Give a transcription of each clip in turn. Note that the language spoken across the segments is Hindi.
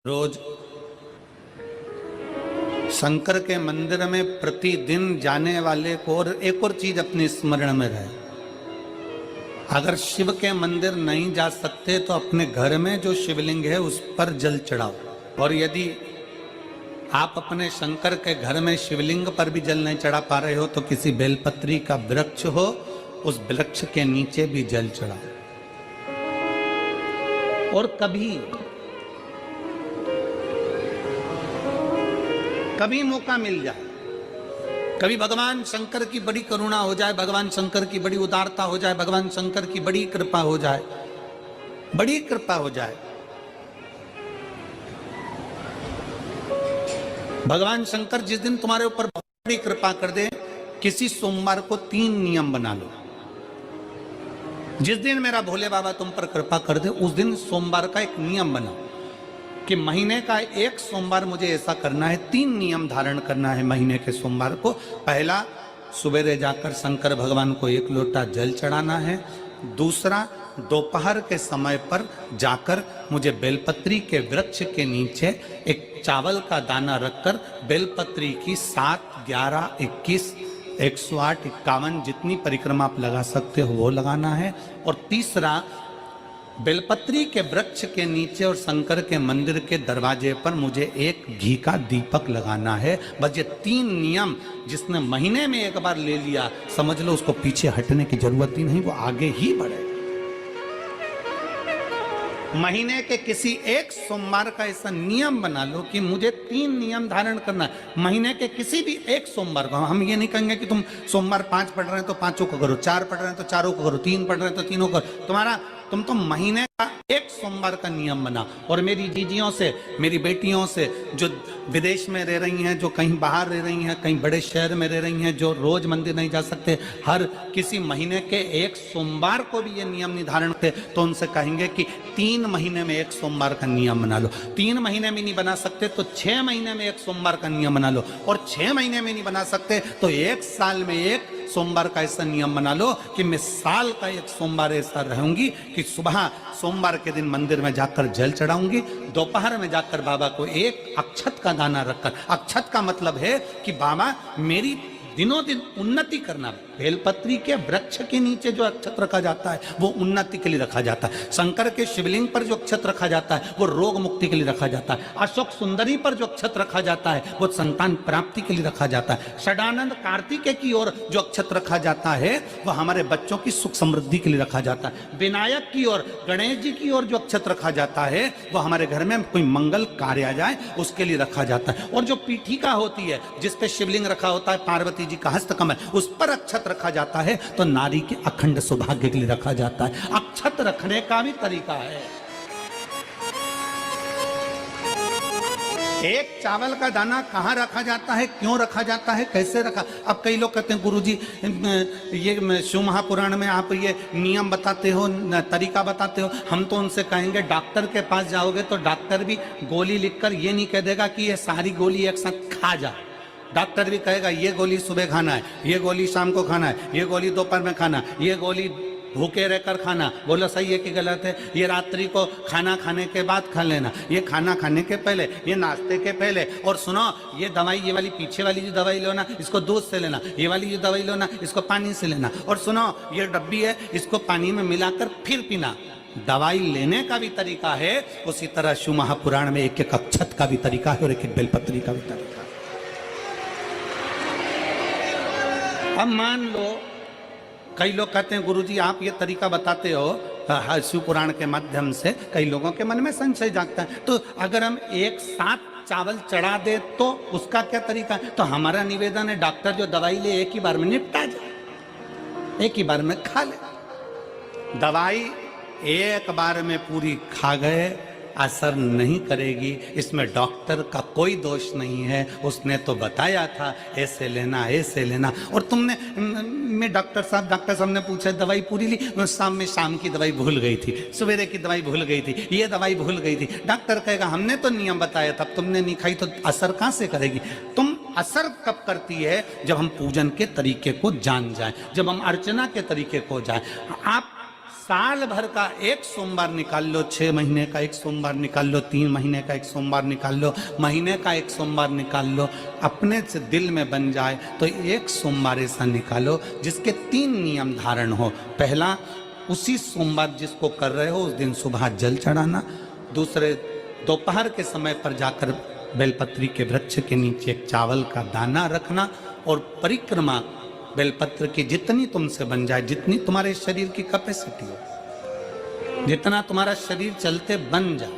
रोज शंकर के मंदिर में प्रतिदिन जाने वाले को और एक और चीज अपने स्मरण में रहे, अगर शिव के मंदिर नहीं जा सकते तो अपने घर में जो शिवलिंग है उस पर जल चढ़ाओ। और यदि आप अपने शंकर के घर में शिवलिंग पर भी जल नहीं चढ़ा पा रहे हो तो किसी बेलपत्री का वृक्ष हो, उस वृक्ष के नीचे भी जल चढ़ाओ। और कभी मौका मिल जाए, कभी भगवान शंकर की बड़ी करुणा हो जाए, भगवान शंकर की बड़ी उदारता हो जाए, भगवान शंकर की बड़ी कृपा हो जाए, बड़ी कृपा हो जाए, भगवान शंकर जिस दिन तुम्हारे ऊपर बड़ी कृपा कर दे, किसी सोमवार को 3 नियम बना लो। जिस दिन मेरा भोले बाबा तुम पर कृपा कर दे उस दिन सोमवार का एक नियम बनाओ कि महीने का एक सोमवार मुझे ऐसा करना है, 3 नियम धारण करना है महीने के सोमवार को। पहला, सुबेरे जाकर शंकर भगवान को 1 लोटा जल चढ़ाना है। दूसरा, दोपहर के समय पर जाकर मुझे बेलपत्री के वृक्ष के नीचे एक चावल का दाना रखकर बेलपत्री की 7, 11, 21, 108, 51 जितनी परिक्रमा आप लगा सकते हो वो लगाना है। और तीसरा, बेलपत्री के वृक्ष के नीचे और शंकर के मंदिर के दरवाजे पर मुझे एक घी का दीपक लगाना है। बस ये 3 नियम जिसने महीने में एक बार ले लिया, समझ लो उसको पीछे हटने की जरूरत ही नहीं, वो आगे ही बढ़े। महीने के किसी एक सोमवार का ऐसा नियम बना लो कि मुझे 3 नियम धारण करना है महीने के किसी भी एक सोमवार को। हम ये नहीं कहेंगे कि तुम सोमवार 5 पढ़ रहे हैं तो 5 को करो, 4 पढ़ रहे हैं तो 4 को करो, 3 पढ़ रहे हैं तो 3 को करो। तुम तो महीने का एक सोमवार का नियम बना। और मेरी जीजियों से, मेरी बेटियों से जो विदेश में रह रही हैं, जो कहीं बाहर रह रही हैं, कहीं बड़े शहर में रह रही हैं, जो रोज मंदिर नहीं जा सकते, हर किसी महीने के एक सोमवार को भी ये नियम निर्धारण थे, तो उनसे कहेंगे कि 3 महीने में एक सोमवार का नियम बना लो। 3 महीने में नहीं बना सकते तो 6 महीने में एक सोमवार का नियम बना लो। और 6 महीने में नहीं बना सकते तो 1 साल में एक सोमवार का ऐसा नियम बना लो कि मैं साल का एक सोमवार ऐसा रहूंगी कि सुबह सोमवार के दिन मंदिर में जाकर जल चढ़ाऊंगी, दोपहर में जाकर बाबा को एक अक्षत का दाना रखकर, अक्षत का मतलब है कि बाबा मेरी दिनों दिन उन्नति करना। बेलपत्री के वृक्ष के नीचे जो अक्षत रखा जाता है वो उन्नति के लिए रखा जाता है। शंकर के शिवलिंग पर जो अक्षत रखा जाता है वो रोग मुक्ति के लिए रखा जाता है। अशोक सुंदरी पर जो अक्षत रखा जाता है वो संतान प्राप्ति के लिए रखा जाता है। षडानंद कार्तिकेय की ओर जो अक्षत रखा जाता है वो हमारे बच्चों की सुख समृद्धि के लिए रखा जाता है। विनायक की ओर, गणेश जी की ओर जो अक्षत रखा जाता है वो हमारे घर में कोई मंगल कार्य आ जाए उसके लिए रखा जाता है। और जो पीठिका होती है जिसपे शिवलिंग रखा होता है, पार्वती जी का हस्तकमल, उस पर अक्षत रखा जाता है तो नारी के अखंड सौभाग्य के लिए रखा जाता है। अक्षत रखने का भी तरीका है। एक चावल का दाना कहाँ रखा जाता है, क्यों रखा जाता है, कैसे रखा। अब कई लोग कहते हैं गुरुजी ये शिव महापुराण में आप ये नियम बताते हो, तरीका बताते हो। हम तो उनसे कहेंगे डॉक्टर के पास जाओगे तो डॉक्टर भी गोली लिखकर ये नहीं कह देगा कि ये सारी गोली एक साथ खा जा। डॉक्टर भी कहेगा ये गोली सुबह खाना है, ये गोली शाम को खाना है, ये गोली दोपहर में खाना, ये गोली भूखे रहकर खाना। बोलो सही है कि गलत है? ये रात्रि को खाना खाने के बाद खा लेना, ये खाना खाने के पहले, ये नाश्ते के पहले। और सुनो, ये दवाई, ये वाली पीछे वाली जो दवाई लो ना इसको दूध से लेना, ये वाली जो दवाई लो ना इसको पानी से लेना। और सुनो, ये डब्बी है इसको पानी में मिलाकर फिर पीना। दवाई लेने का भी तरीका है, उसी तरह शिव महापुराण में एक एक अक्षत का भी तरीका है और एक एक बेलपत्री का भी तरीका है। अब मान लो कई लोग कहते हैं गुरुजी आप ये तरीका बताते हो शिव पुराण के माध्यम से, कई लोगों के मन में संशय जागता है, तो अगर हम एक साथ चावल चढ़ा दे तो उसका क्या तरीका है? तो हमारा निवेदन है डॉक्टर जो दवाई ले एक ही बार में निपटा जाए, एक ही बार में खा ले। दवाई एक बार में पूरी खा गए असर नहीं करेगी, इसमें डॉक्टर का कोई दोष नहीं है। उसने तो बताया था ऐसे लेना, ऐसे लेना। और तुमने, मैं डॉक्टर साहब ने पूछा दवाई पूरी ली, शाम की दवाई भूल गई थी, सवेरे की दवाई भूल गई थी, ये दवाई भूल गई थी। डॉक्टर कहेगा हमने तो नियम बताया था, तुमने नहीं खाई तो असर कहाँ से करेगी? तुम असर कब करती है? जब हम पूजन के तरीके को जान जाए, जब हम अर्चना के तरीके को जाए। आप साल भर का एक सोमवार निकाल लो, 6 महीने का एक सोमवार निकाल लो, 3 महीने का एक सोमवार निकाल लो, महीने का एक सोमवार निकाल लो, अपने से दिल में बन जाए तो एक सोमवार ऐसा निकालो जिसके 3 नियम धारण हो। पहला, उसी सोमवार जिसको कर रहे हो उस दिन सुबह जल चढ़ाना। दूसरे, दोपहर के समय पर जाकर बेलपत्री के वृक्ष के नीचे एक चावल का दाना रखना। और परिक्रमा बेलपत्र की जितनी तुमसे बन जाए, जितनी तुम्हारे शरीर की कैपेसिटी हो, जितना तुम्हारा शरीर चलते बन जाए।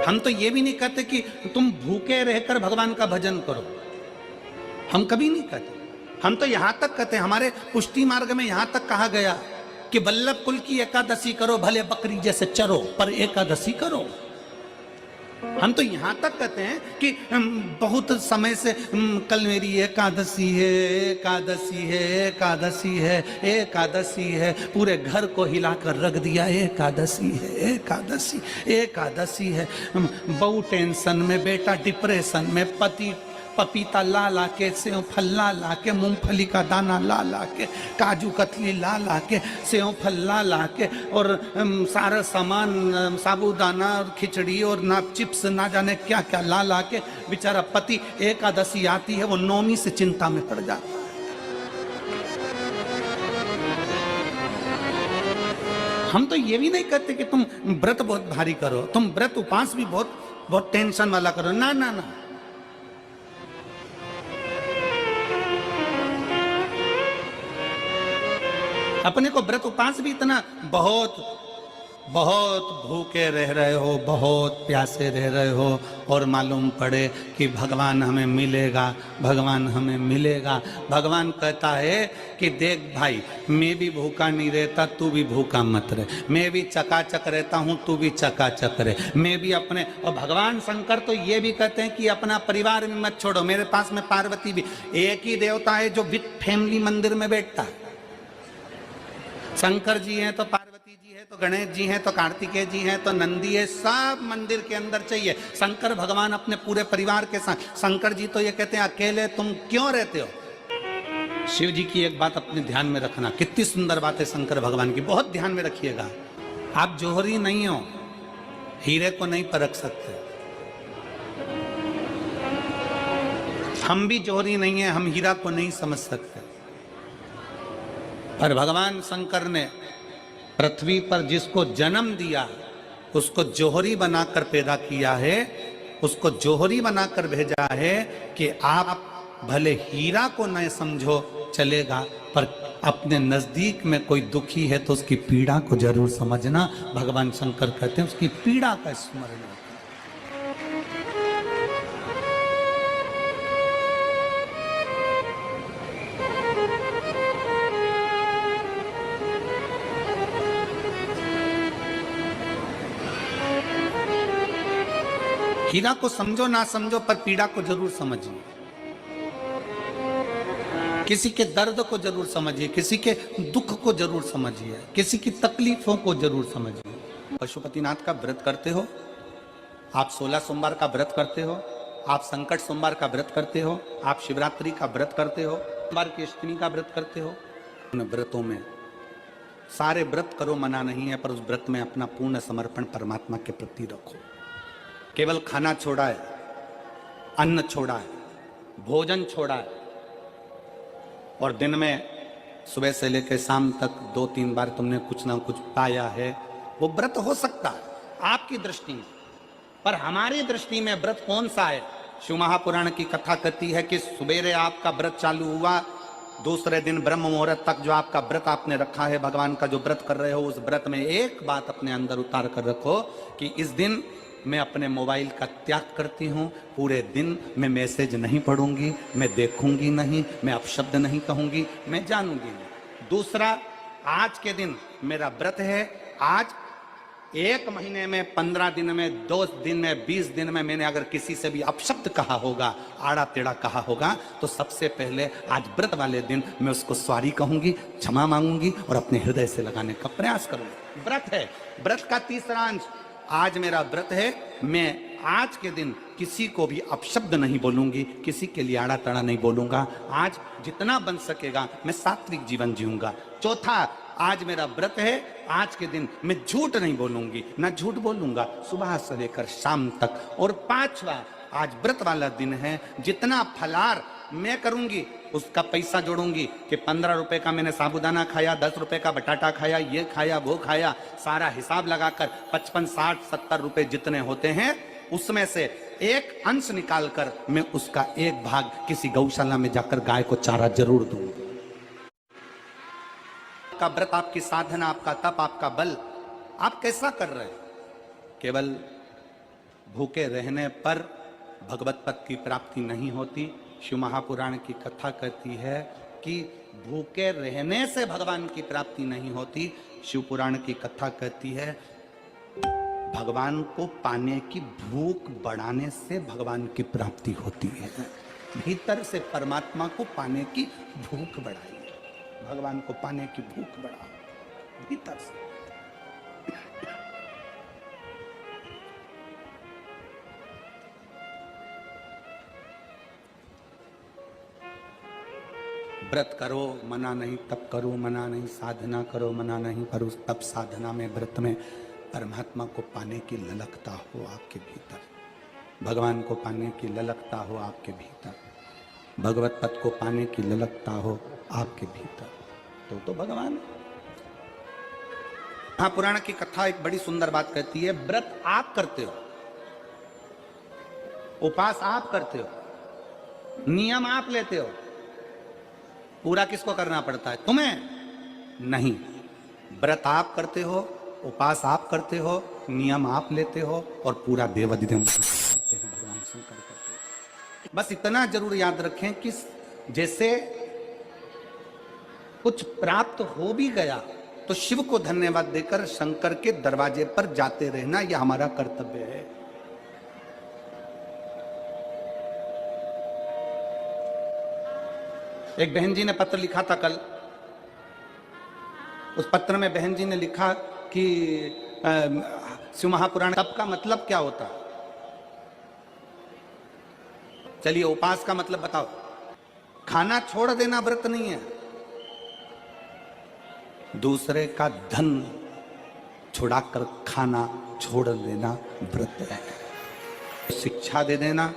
हम तो ये भी नहीं कहते कि तुम भूखे रहकर भगवान का भजन करो, हम कभी नहीं कहते। हम तो यहां तक कहते हैं, हमारे पुष्टि मार्ग में यहां तक कहा गया कि वल्लभ कुल की एकादशी करो, भले बकरी जैसे चरो पर एकादशी करो। हम तो यहां तक कहते हैं कि बहुत समय से कल मेरी एकादशी है, एकादशी है, एकादशी है, एकादशी है, पूरे घर को हिलाकर रख दिया, एकादशी है, एकादशी, एकादशी है। बहू टेंशन में, बेटा डिप्रेशन में, पति पपीता ला ला के, सेव फल ला ला के, मूंगफली का दाना ला ला के, काजू कतली ला ला के, सेव फल ला ला के, और सारा सामान, साबूदाना और खिचड़ी और ना चिप्स ना जाने क्या क्या ला ला के, बेचारा पति एकादशी आती है वो नौमी से चिंता में पड़ जाता है। हम तो ये भी नहीं कहते कि तुम व्रत बहुत भारी करो, तुम व्रत उपास भी बहुत बहुत टेंशन वाला करो, ना ना ना। अपने को व्रत उपास भी इतना बहुत बहुत भूखे रह रहे हो, बहुत प्यासे रह रहे हो, और मालूम पड़े कि भगवान हमें मिलेगा, भगवान हमें मिलेगा। भगवान कहता है कि देख भाई, मैं भी भूखा नहीं रहता, तू भी भूखा मत रहे, मैं भी चकाचक रहता हूँ, तू भी चकाचक रहे, मैं भी अपने। और भगवान शंकर तो ये भी कहते हैं कि अपना परिवार भी मत छोड़ो। मेरे पास में पार्वती भी, एक ही देवता है जो विद फैमिली मंदिर में बैठता है। शंकर जी हैं तो पार्वती जी है, तो गणेश जी हैं, तो कार्तिकेय जी हैं, तो नंदी है, सब मंदिर के अंदर चाहिए। शंकर भगवान अपने पूरे परिवार के साथ। शंकर जी तो ये कहते हैं अकेले तुम क्यों रहते हो। शिव जी की एक बात अपने ध्यान में रखना, कितनी सुंदर बात है शंकर भगवान की, बहुत ध्यान में रखिएगा। आप जौहरी नहीं हो, हीरे को नहीं परख सकते। हम भी जौहरी नहीं है, हम हीरा को नहीं समझ सकते। पर भगवान शंकर ने पृथ्वी पर जिसको जन्म दिया उसको जौहरी बनाकर पैदा किया है, उसको जौहरी बनाकर भेजा है कि आप भले हीरा को न समझो चलेगा, पर अपने नजदीक में कोई दुखी है तो उसकी पीड़ा को जरूर समझना। भगवान शंकर कहते हैं उसकी पीड़ा का स्मरण रखना। हीरा को समझो ना समझो, पर पीड़ा को जरूर समझिए। किसी के दर्द को जरूर समझिए, किसी के दुख को जरूर समझिए, किसी की तकलीफों को जरूर समझिए। पशुपतिनाथ का व्रत करते हो आप, 16 सोमवार का व्रत करते हो आप, संकट सोमवार का व्रत करते हो आप, शिवरात्रि का व्रत करते हो, सोमवार की अष्टमी का व्रत करते हो। उन व्रतों में सारे व्रत करो, मना नहीं है, पर उस व्रत में अपना पूर्ण समर्पण परमात्मा के प्रति रखो। केवल खाना छोड़ा है, अन्न छोड़ा है, भोजन छोड़ा है, और दिन में सुबह से लेकर शाम तक 2-3 बार तुमने कुछ ना कुछ पाया है, वो व्रत हो सकता है आपकी दृष्टि में। पर हमारी दृष्टि में व्रत कौन सा है। शिव महापुराण की कथा कहती है कि सुबेरे आपका व्रत चालू हुआ, दूसरे दिन ब्रह्म मुहूर्त तक जो आपका व्रत आपने रखा है, भगवान का जो व्रत कर रहे हो, उस व्रत में एक बात अपने अंदर उतार कर रखो कि इस दिन मैं अपने मोबाइल का त्याग करती हूँ, पूरे दिन मैं मैसेज नहीं पढ़ूंगी, मैं देखूंगी नहीं, मैं अपशब्द नहीं कहूंगी, मैं जानूंगी नहीं। दूसरा, आज के दिन मेरा व्रत है, आज 1 महीने में, 15 दिन में, 2 दिन में, 20 दिन में मैंने अगर किसी से भी अपशब्द कहा होगा, आड़ा टेढ़ा कहा होगा, तो सबसे पहले आज व्रत वाले दिन मैं उसको सॉरी कहूंगी, क्षमा मांगूंगी और अपने हृदय से लगाने का प्रयास करूंगी। व्रत है। व्रत का तीसरा अंश आज मेरा व्रत है, मैं आज के दिन किसी को भी अपशब्द नहीं बोलूंगी, किसी के लिए आड़ा तड़ा नहीं बोलूंगा। आज जितना बन सकेगा मैं सात्विक जीवन जीऊंगा। चौथा, आज मेरा व्रत है, आज के दिन मैं झूठ नहीं बोलूंगी, ना झूठ बोलूंगा सुबह से लेकर शाम तक। और पांचवा, आज व्रत वाला दिन है, जितना फलार मैं करूंगी उसका पैसा जोड़ूंगी कि 15 रुपए का मैंने साबुदाना खाया, 10 रुपए का बटाटा खाया, ये खाया वो खाया, सारा हिसाब लगाकर 55, 60, 70 रुपए जितने होते हैं उसमें से एक अंश निकालकर मैं उसका एक भाग किसी गौशाला में जाकर गाय को चारा जरूर दूंगी। आपका व्रत, आपकी साधना, आपका तप, आपका बल, आप कैसा कर रहे हैं? केवल भूखे रहने पर भगवत पद की प्राप्ति नहीं होती। शिव महापुराण की कथा कहती है कि भूखे रहने से भगवान की प्राप्ति नहीं होती। शिव पुराण की कथा कहती है भगवान को पाने की भूख बढ़ाने से भगवान की प्राप्ति होती है। भीतर से परमात्मा को पाने की भूख बढ़ाइए, भगवान को पाने की भूख बढ़ाओ भीतर से। व्रत करो मना नहीं, तप करो मना नहीं, साधना करो मना नहीं, पर उस तप साधना में व्रत में परमात्मा को पाने की ललकता हो आपके भीतर, भगवान को पाने की ललकता हो आपके भीतर, भगवत पद को पाने की ललकता हो आपके भीतर, तो भगवान। हाँ, पुराण की कथा एक बड़ी सुंदर बात कहती है, व्रत आप करते हो, उपास आप करते हो, नियम आप लेते हो, पूरा किसको करना पड़ता है? तुम्हें नहीं। व्रत आप करते हो, उपास आप करते हो, नियम आप लेते हो और पूरा देवाधिदेव करते हैं, भगवान शंकर करते हैं। बस इतना जरूर याद रखें कि जैसे कुछ प्राप्त हो भी गया तो शिव को धन्यवाद देकर शंकर के दरवाजे पर जाते रहना, यह हमारा कर्तव्य है। एक बहन जी ने पत्र लिखा था कल, उस पत्र में बहन जी ने लिखा कि शिव महापुराण तप का मतलब क्या होता? चलिए, उपास का मतलब बताओ। खाना छोड़ देना व्रत नहीं है, दूसरे का धन छुड़ाकर खाना छोड़ देना व्रत है। शिक्षा दे देना,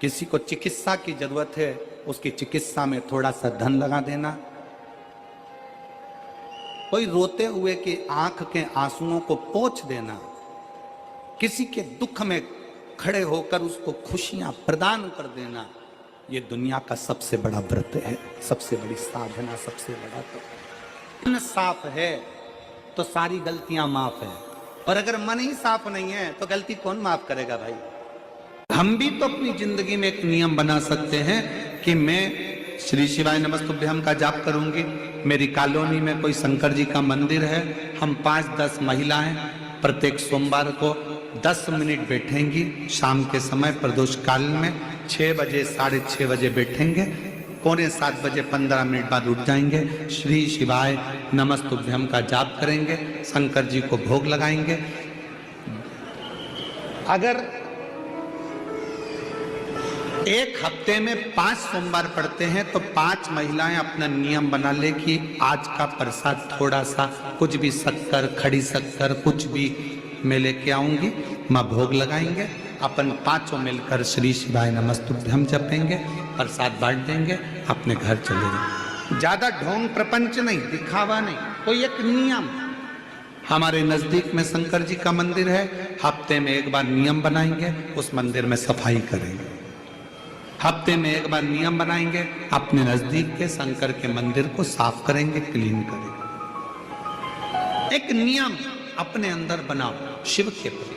किसी को चिकित्सा की जरूरत है उसकी चिकित्सा में थोड़ा सा धन लगा देना, कोई रोते हुए की आंख के आंसुओं को पोंछ देना, किसी के दुख में खड़े होकर उसको खुशियां प्रदान कर देना, ये दुनिया का सबसे बड़ा व्रत है, सबसे बड़ी साधना, सबसे बड़ा। तो मन साफ है तो सारी गलतियां माफ है, और अगर मन ही साफ नहीं है तो गलती कौन माफ करेगा भाई? हम भी तो अपनी जिंदगी में एक नियम बना सकते हैं कि मैं श्री शिवाय नमस्तुभ्यम का जाप करूंगी, मेरी कॉलोनी में कोई शंकर जी का मंदिर है, हम 5-10 महिलाएं प्रत्येक सोमवार को 10 मिनट बैठेंगी, शाम के समय प्रदोष काल में 6 बजे 6:30 बजे बैठेंगे, 6:45 बजे 15 मिनट बाद उठ जाएंगे, श्री शिवाय नमस्तुभ्यम का जाप करेंगे, शंकर जी को भोग लगाएंगे। अगर एक हफ्ते में 5 सोमवार पड़ते हैं तो 5 महिलाएं अपना नियम बना ले कि आज का प्रसाद थोड़ा सा, कुछ भी शक्कर, खड़ी शक्कर, कुछ भी मैं लेके आऊंगी, माँ भोग लगाएंगे, अपन 5 मिलकर श्री शिवाय नमस्तुभ्यम जपेंगे, प्रसाद बांट देंगे, अपने घर चले जाएंगे। ज्यादा ढोंग प्रपंच नहीं, दिखावा नहीं, कोई एक नियम। हमारे नजदीक में शंकर जी का मंदिर है, हफ्ते में एक बार नियम बनाएंगे, उस मंदिर में सफाई करेंगे, हफ्ते में एक बार नियम बनाएंगे, अपने नजदीक के शंकर के मंदिर को साफ करेंगे, क्लीन करेंगे। एक नियम अपने अंदर बनाओ शिव के प्रति।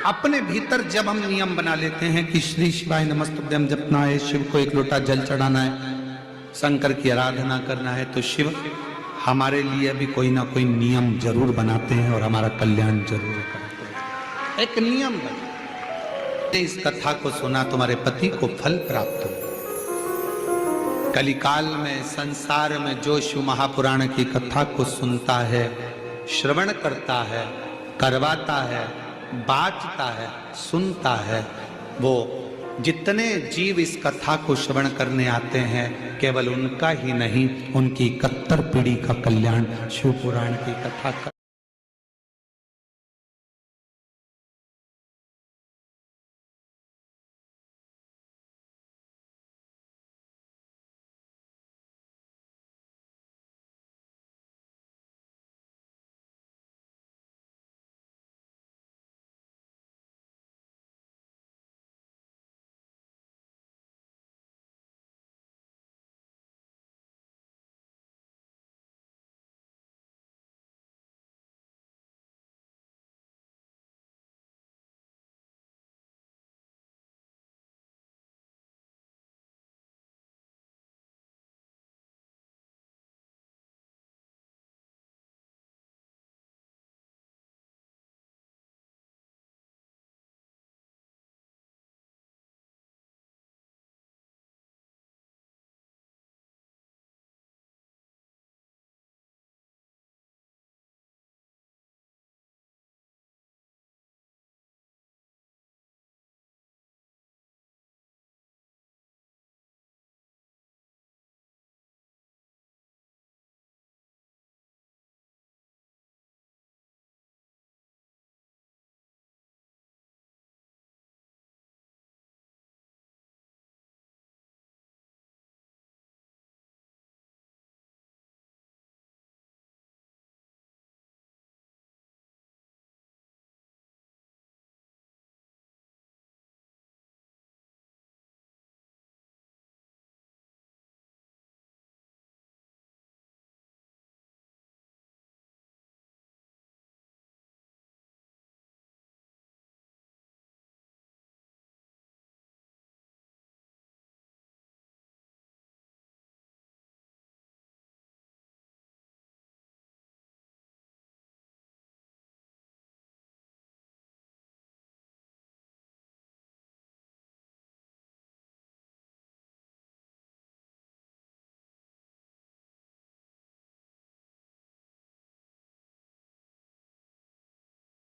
अपने भीतर जब हम नियम बना लेते हैं कि श्री शिवाय नमस्तुभ्यम जपना है, शिव को एक लोटा जल चढ़ाना है, शंकर की आराधना करना है, तो शिव हमारे लिए भी कोई ना कोई नियम जरूर बनाते हैं और हमारा कल्याण जरूर करते हैं। एक नियम बना, इस कथा को सुना, तुम्हारे पति को फल प्राप्त हो। कलिकाल में संसार में जो शिव महापुराण की कथा को सुनता है, श्रवण करता है, करवाता है, बांटता है, सुनता है, वो जितने जीव इस कथा को श्रवण करने आते हैं, केवल उनका ही नहीं, उनकी 71 पीढ़ी का कल्याण शिव पुराण की कथा का